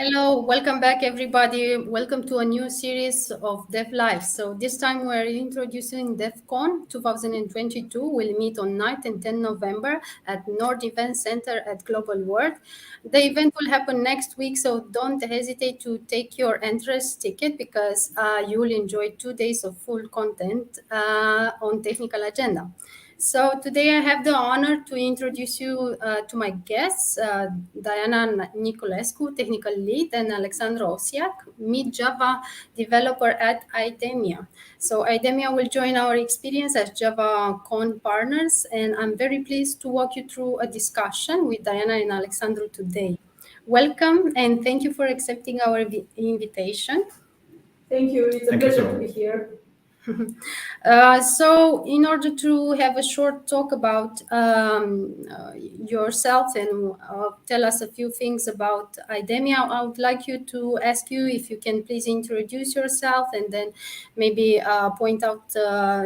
Hello, welcome back everybody. Welcome to a new series of DevLive. So this time we're introducing DevCon 2022. We'll meet on 9th and 10th November at Nord Event Center at Global World. The event will happen next week, so don't hesitate to take your entrance ticket because you will enjoy 2 days of full content on technical agenda. So today I have the honor to introduce you to my guests, Diana Niculescu, Technical Lead, and Alexandru Osiac, Mid Java Developer at IDEMIA. So IDEMIA will join our experience as Java Con partners, and I'm very pleased to walk you through a discussion with Diana and Alexandru today. Welcome, and thank you for accepting our invitation. Thank you. It's a pleasure to be here. So in order to have a short talk about yourself and tell us a few things about IDEMIA, I would like you to ask you if you can please introduce yourself and then maybe point out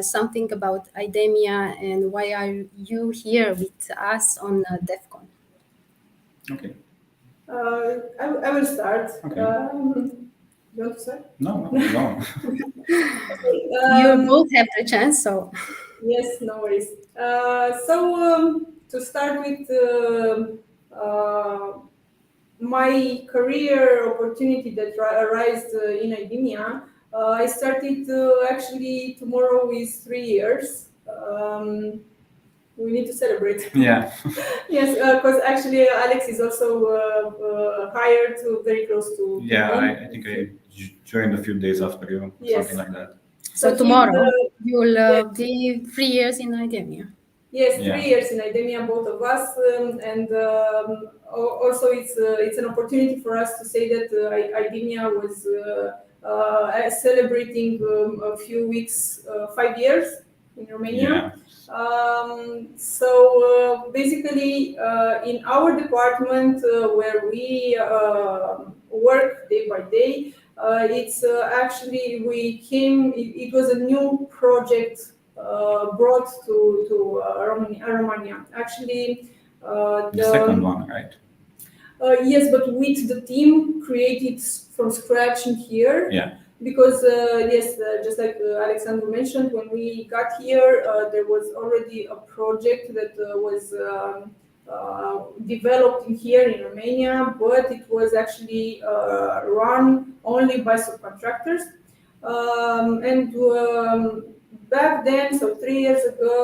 something about IDEMIA and why are you here with us on DevCon. Okay. I will start. Okay. You want to start? No. You both have the chance, so. Yes, no worries. To start with my career opportunity that arose in IDEMIA, I started actually tomorrow is 3 years. We need to celebrate. Yeah. Yes, because actually Alex is also hired to very close to. Yeah, I think I joined a few days after you, Yes. something like that. So tomorrow you will be 3 years in IDEMIA. Yes, 3 years in IDEMIA, both of us, and also it's an opportunity for us to say that IDEMIA was celebrating a few weeks, 5 years in Romania. Yeah. Basically, in our department where we work day by day, it's actually it was a new project brought to Romania. Actually, the second one, right? Yes, but with the team created from scratch in here. Yeah. Because just like Alexandru mentioned, when we got here, there was already a project that was developed in here in Romania, but it was actually run only by subcontractors. Back then, so 3 years ago,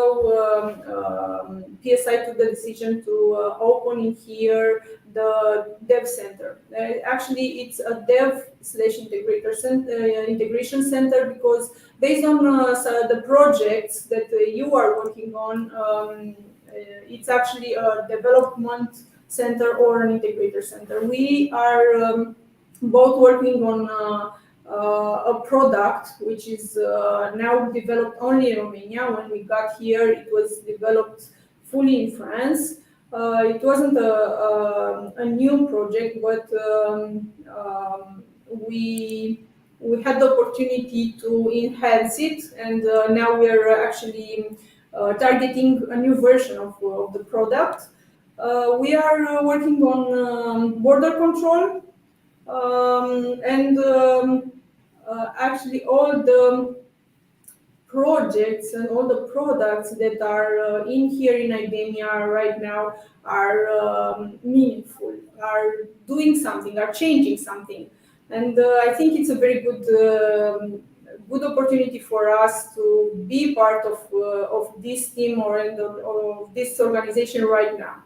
PSI took the decision to open in here the dev center. Actually, it's a dev/integration center because based on the projects that you are working on, it's actually a development center or an integrator center. We are both working on a product which is now developed only in Romania. When we got here, it was developed fully in France. It wasn't a new project, but we had the opportunity to enhance it, and now we are actually targeting a new version of the product. We are working on border control, and actually all the projects and all the products that are in here in IDEMIA right now are meaningful, are doing something, are changing something. And I think it's a very good opportunity for us to be part of this team or of this organization right now.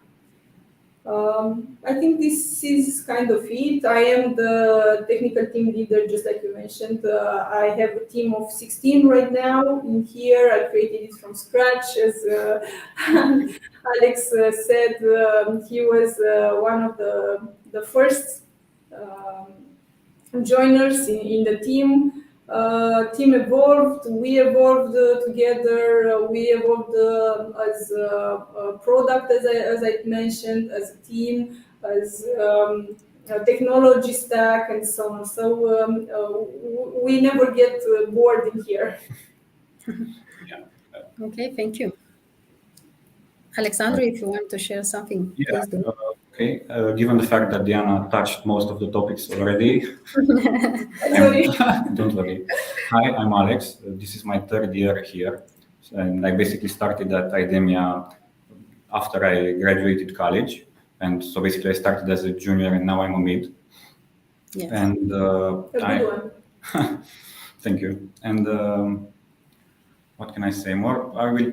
I think this is kind of it. I am the technical team leader, just like you mentioned. I have a team of 16 right now in here. I created it from scratch. As Alex said, he was one of the first joiners in the team. Team evolved, we evolved together, we evolved as a product, as I mentioned, as a team, as a technology stack, and so on. So we never get bored in here. Okay, thank you. Alexandru, if you want to share something, please do. Okay. Given the fact that Diana touched most of the topics already, don't worry. Hi, I'm Alex. This is my third year here, and I basically started at IDEMIA after I graduated college, and so basically I started as a junior, and now I'm a mid. Yes. And A good one. thank you. And what can I say more? I will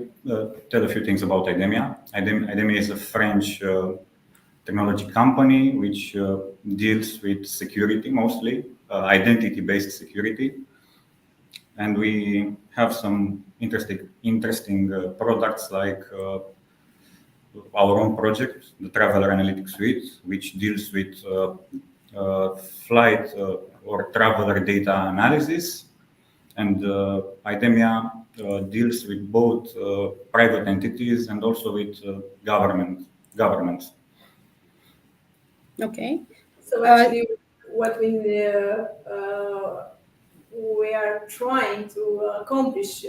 tell a few things about IDEMIA. IDEMIA is a French technology company which deals with security mostly, identity-based security. And we have some interesting products like our own project, the Traveler Analytics Suite, which deals with flight or traveler data analysis. And IDEMIA deals with both private entities and also with governments. Okay. So actually, what we are trying to accomplish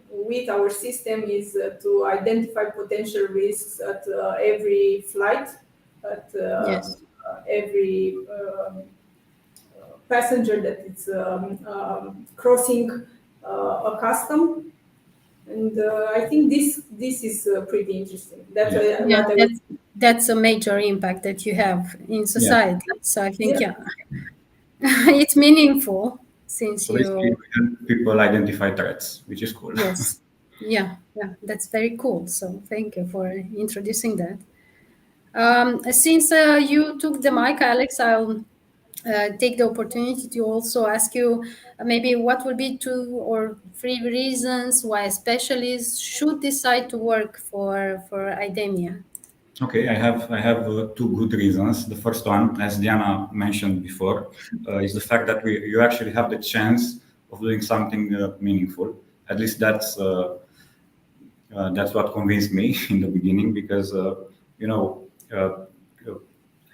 with our system is to identify potential risks at every flight, at Yes. every passenger that is crossing a custom. And I think this is pretty interesting. That's that's a major impact that you have in society. Yeah. So I think it's meaningful since so basically you help people identify threats, which is cool. Yes. Yeah, that's very cool. So thank you for introducing that. Since you took the mic, Alex, I'll take the opportunity to also ask you maybe what would be 2 or 3 reasons why specialists should decide to work for IDEMIA. Okay, I have 2 good reasons. The first one, as Diana mentioned before, is the fact that you actually have the chance of doing something meaningful. At least that's what convinced me in the beginning, because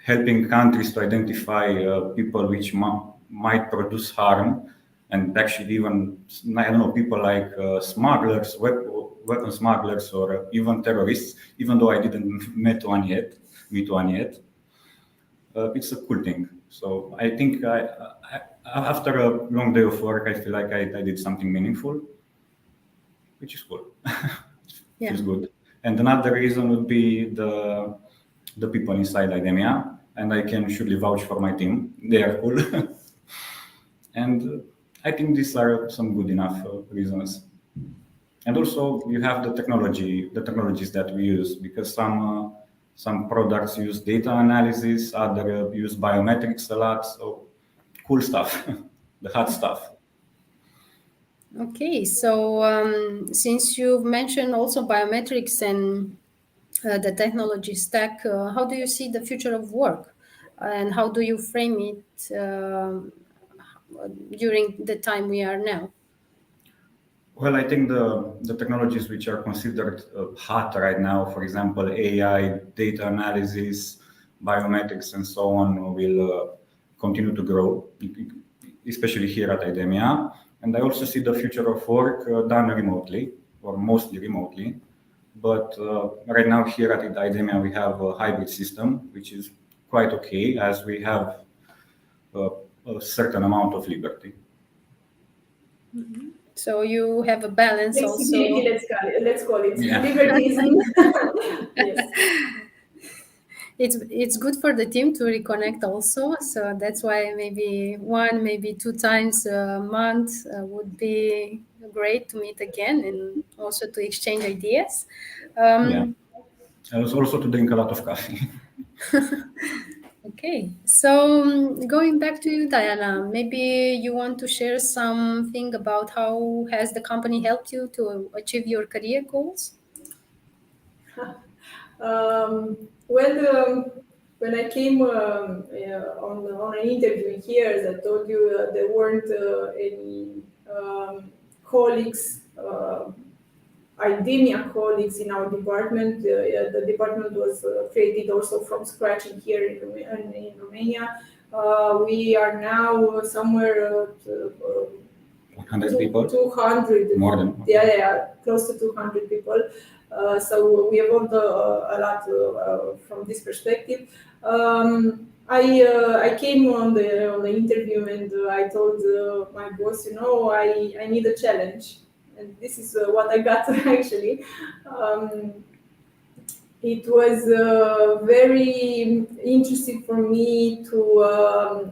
helping countries to identify people which might produce harm, and actually even, I don't know, people like smugglers, weapon smugglers, or even terrorists, even though I didn't meet one yet. It's a cool thing. So I think after a long day of work, I feel like I did something meaningful, which is cool. Yeah. Feels good. And another reason would be the people inside IDEMIA, and I can surely vouch for my team. They are cool. And I think these are some good enough reasons. And also you have the technologies that we use, because some products use data analysis, other use biometrics a lot. So cool stuff, the hot stuff. Okay, so since you've mentioned also biometrics and the technology stack, how do you see the future of work, and how do you frame it during the time we are now? Well, I think the technologies which are considered hot right now, for example, AI, data analysis, biometrics, and so on, will continue to grow, especially here at IDEMIA. And I also see the future of work done remotely, or mostly remotely. But right now here at IDEMIA, we have a hybrid system, which is quite okay, as we have a certain amount of liberty. Mm-hmm. So you have a balance also. Let's call it. Yeah. Liberty. Yes. it's good for the team to reconnect also. So that's why maybe one, maybe two times a month would be great to meet again and also to exchange ideas. Yeah. I was also to drink a lot of coffee. Okay, so going back to you, Diana, maybe you want to share something about how has the company helped you to achieve your career goals? Well, when I came on an interview here, as I told you, there weren't any colleagues, IDEMIA colleagues in our department. The department was created also from scratch in here in Romania. We are now somewhere at 100 people? 200. More than. Yeah, close to 200 people. So we evolved a lot from this perspective. I came on the interview and I told my boss, I need a challenge, and this is what I got actually. It was very interesting for me to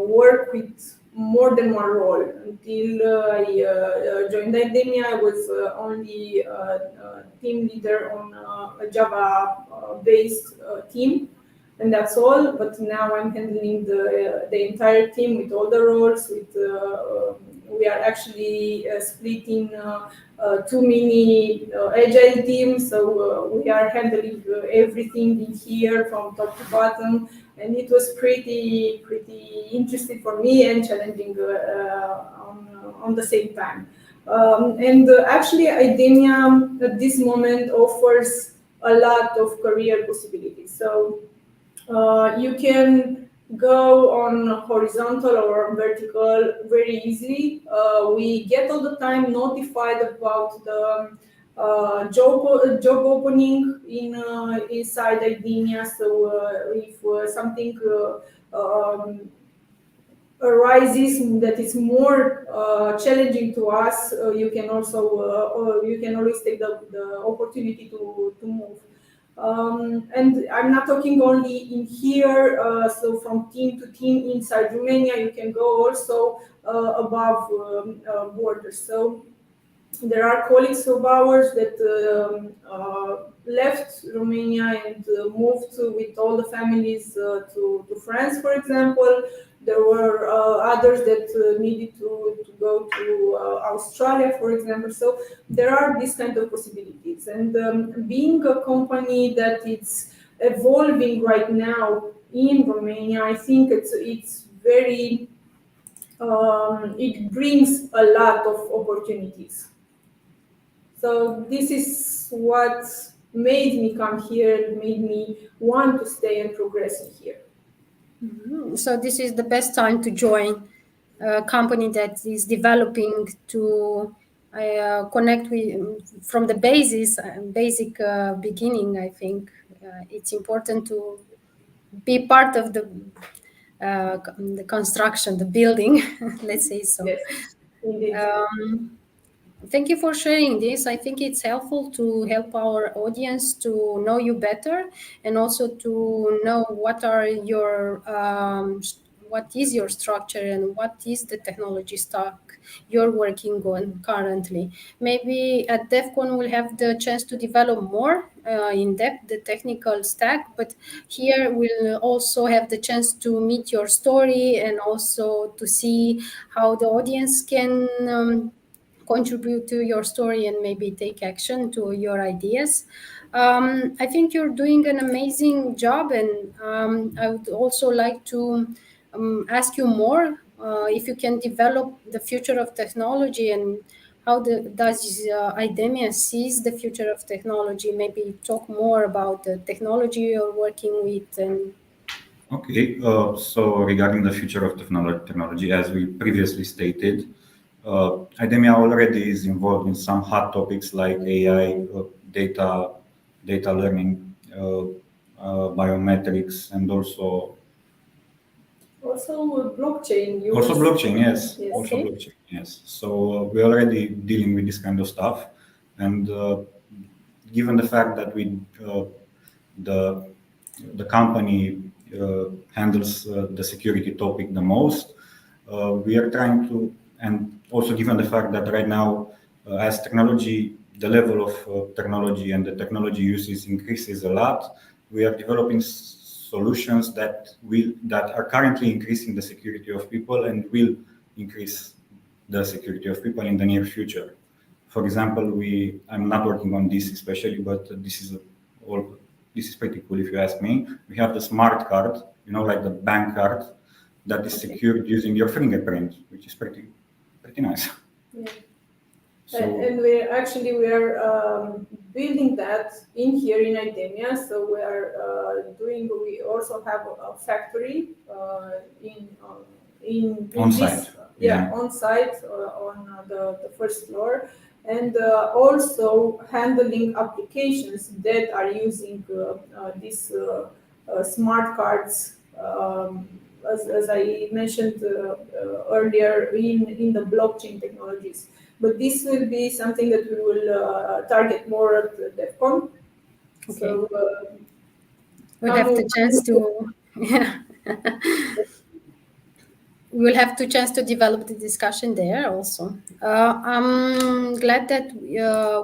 work with more than one role. Until I joined IDEMIA, I was only team leader on a Java-based team, and that's all. But now I'm handling the entire team with all the roles. We are actually splitting too many agile teams, so we are handling everything in here from top to bottom, and it was pretty interesting for me and challenging on the same time. And actually, IDEMIA at this moment offers a lot of career possibilities. So you can go on horizontal or vertical very easily. We get all the time notified about the job opening inside IDEMIA. So if something arises that is more challenging to us, you can always take the opportunity to move. And I'm not talking only in here, so from team to team inside Romania, you can go also above borders. So there are colleagues of ours that left Romania and moved with all the families to France, for example. There were others that needed to go to Australia, for example. So there are these kind of possibilities. And being a company that it's evolving right now in Romania, I think it's very it brings a lot of opportunities. So this is what made me come here, made me want to stay and progress in here. So this is the best time to join a company that is developing to connect with from the basic beginning. I think it's important to be part of the construction, the building. Let's say so. Yes, indeed. Thank you for sharing this. I think it's helpful to help our audience to know you better and also to know what is your structure and what is the technology stack you're working on currently. Maybe at DevCon we'll have the chance to develop more in depth the technical stack, but here we'll also have the chance to meet your story and also to see how the audience can contribute to your story and maybe take action to your ideas. I think you're doing an amazing job, and I would also like to ask you more if you can develop the future of technology and how does IDEMIA sees the future of technology. Maybe talk more about the technology you're working with. And Okay, so regarding the future of technology, as we previously stated, IDEMIA already is involved in some hot topics like AI, data learning, biometrics, and also blockchain. also blockchain. Yes, Yes. also Okay. blockchain. Yes. So we're already dealing with this kind of stuff, and given the fact that the the company handles the security topic the most. We are trying to, and also given the fact that right now, as technology, the level of technology and the technology uses increases a lot, we are developing solutions that are currently increasing the security of people and will increase the security of people in the near future. For example, I'm not working on this especially, but this is pretty cool if you ask me. We have the smart card, like the bank card, that is secured using your fingerprint, which is pretty nice. Yeah. So, and we are building that in here in IDEMIA. So we also have a factory in on this, site. on site on the first floor, and also handling applications that are using these smart cards, as I mentioned earlier, in the blockchain technologies. But this will be something that we will target more at DevCon. Okay. So we'll have the chance to, we'll have the chance to develop the discussion there also. I'm glad that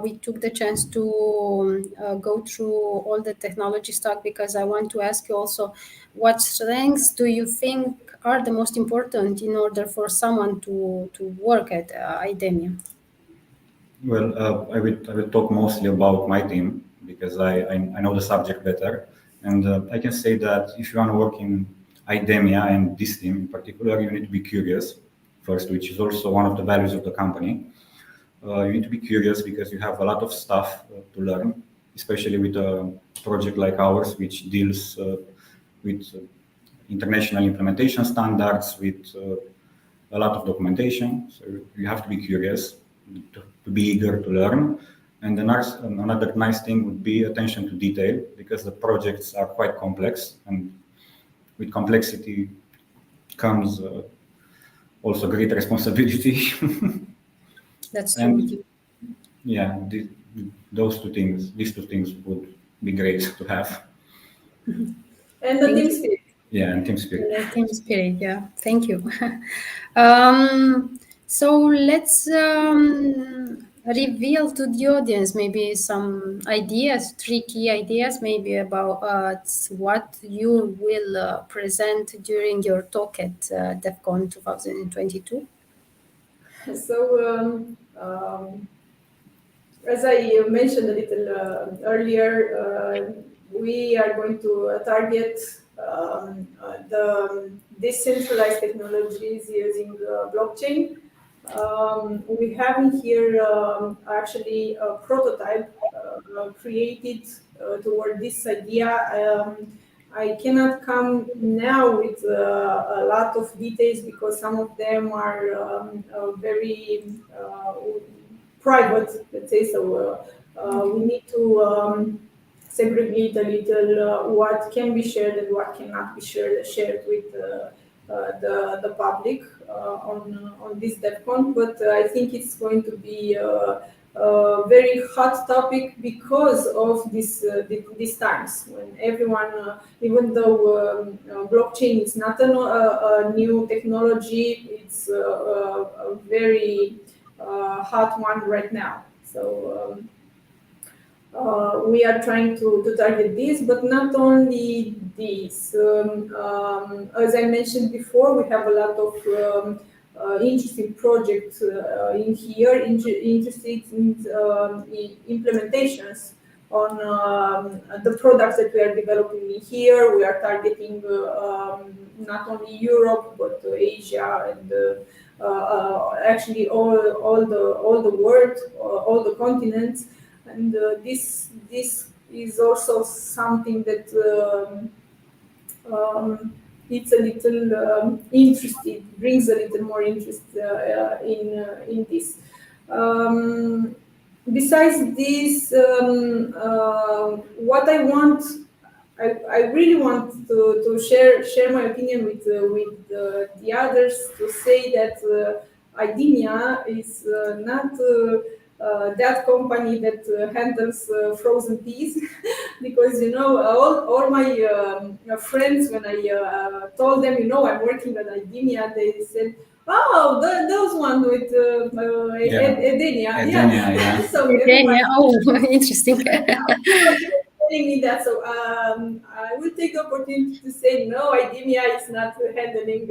we took the chance to go through all the technology stack, because I want to ask you also, what strengths do you think are the most important in order for someone to work at IDEMIA? Well, I will talk mostly about my team because I know the subject better, and I can say that if you want to work in IDEMIA and this team in particular, you need to be curious first, which is also one of the values of the company. You need to be curious because you have a lot of stuff to learn, especially with a project like ours, which deals with international implementation standards, with a lot of documentation. So you have to be curious, to be eager to learn. And another nice thing would be attention to detail, because the projects are quite complex, and with complexity comes also great responsibility. That's true. And yeah, these two things would be great to have. And the team spirit. Yeah, and team spirit. The team spirit, yeah. Thank you. So let's reveal to the audience maybe some ideas, 3 key ideas maybe about what you will present during your talk at DevCon 2022. So as I mentioned a little earlier, we are going to target the decentralized technologies using blockchain. We have in here actually a prototype created toward this idea. I cannot come now with a lot of details because some of them are very private, let's say. So we need to segregate a little what can be shared and what cannot be shared with the public on this DevCon. But I think it's going to be a very hot topic because of these times when everyone, even though blockchain is not a new technology, it's a very hot one right now. So we are trying to target this, but not only this. As I mentioned before, we have a lot of interesting projects in here, interested in implementations on the products that we are developing in here. We are targeting not only Europe but Asia and actually all the world, all the continents. And this is also something that it's a little interested, brings a little more interest in this. Besides this, what I really want to share my opinion with the others, to say that IDEMIA is not that company that handles frozen peas, because all my friends, when I told them, I'm working at IDEMIA, they said, "Oh, those one with Edenia." Edenia, yeah. So Okay, everyone yeah. Oh, interesting. telling me that. So I will take the opportunity to say no, IDEMIA is not handling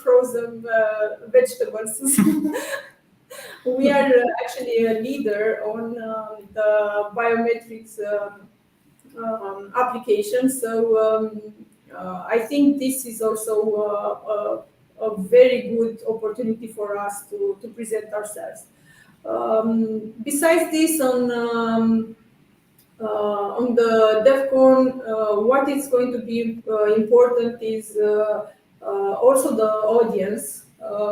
frozen vegetables. We are actually a leader on the biometrics application. So I think this is also a very good opportunity for us to present ourselves. Besides this, on the DevCon, what is going to be important is also the audience,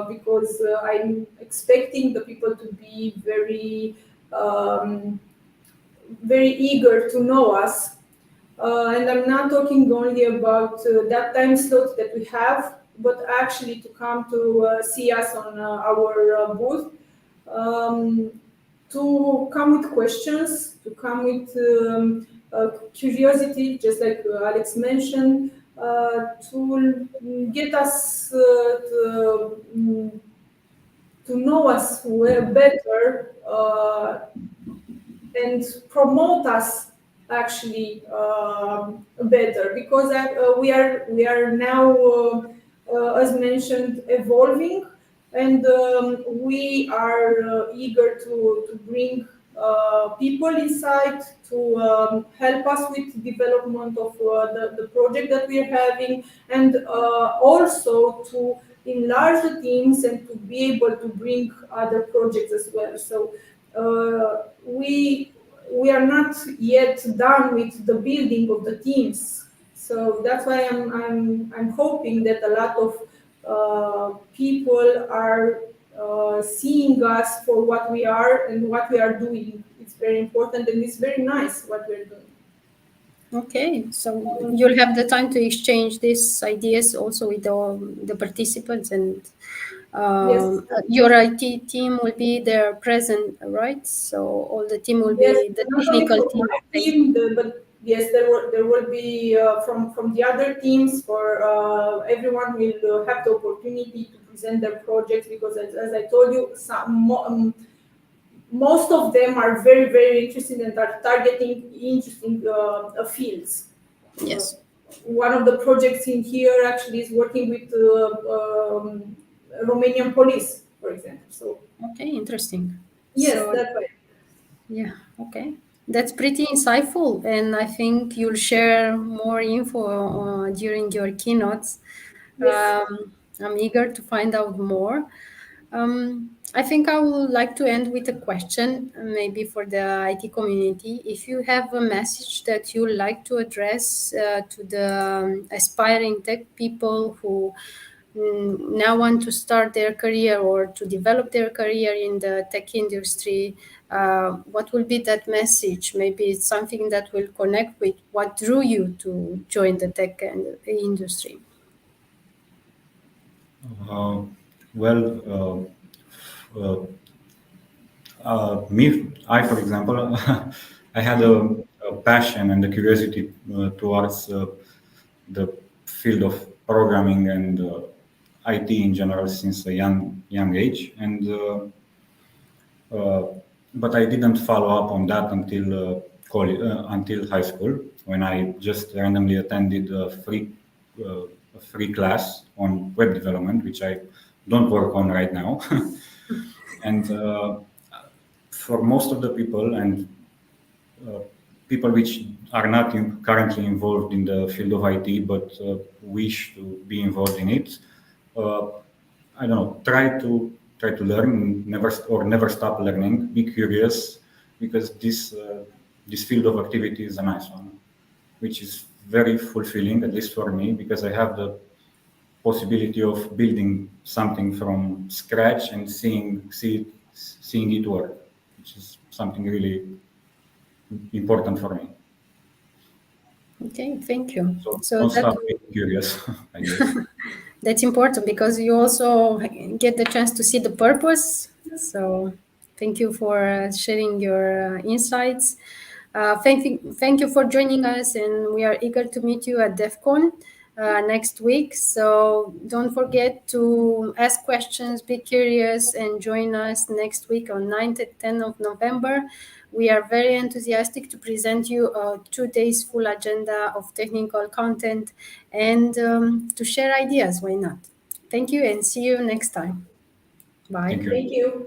because I'm expecting the people to be very eager to know us. And I'm not talking only about that time slot that we have, but actually to come to see us on our booth, um, to come with questions, to come with curiosity, just like Alex mentioned, to get us to know us better, and promote us actually better, because we are now, as mentioned, evolving, and we are eager to bring people inside to help us with development of the project that we are having, and also to enlarge the teams and to be able to bring other projects as well. So we are not yet done with the building of the teams. So that's why I'm hoping that a lot of people are seeing us for what we are and what we are doing. It's very important and it's very nice what we're doing. Okay, so you'll have the time to exchange these ideas also with the participants, and Yes. your IT team will be there present, right? So all the team will Yes, be the not only technical for team. my team, but yes, there will be from the other teams. For everyone will have the opportunity to present their projects, because as I told you, most of them are very very interested and are targeting interesting fields. Uh, Yes. One of the projects in here actually is working with Romanian police, for example. So Okay, interesting. yes, So that's right. yeah, okay. That's pretty insightful, and I think you'll share more info during your keynotes. Yes. I'm eager to find out more. I think I would like to end with a question, maybe for the IT community. If you have a message that you like to address to the aspiring tech people who now want to start their career or to develop their career in the tech industry, what will be that message? Maybe it's something that will connect with what drew you to join the tech industry. Uh, well, for example, I had a passion and a curiosity towards the field of programming and IT in general since a young age, and but I didn't follow up on that until college, until high school, when I just randomly attended a free class on web development, which I don't work on right now. And for most of the people and uh, people which are not currently involved in the field of IT but wish to be involved in it, uh, I don't know. Try to learn, never stop learning. Be curious, because this field of activity is a nice one, which is very fulfilling, at least for me, because I have the possibility of building something from scratch and seeing it work, which is something really important for me. Okay, thank you. So So don't that stop being curious, I guess. that's important because you also get the chance to see the purpose. So Thank you for sharing your insights. Thank you for joining us, and we are eager to meet you at DevCon next week. So don't forget to ask questions, be curious, and join us next week on 9th and 10th of November. We are very enthusiastic to present you a 2 days full agenda of technical content and to share ideas. Why not? Thank you, and see you next time. Bye. Thank you. Thank you.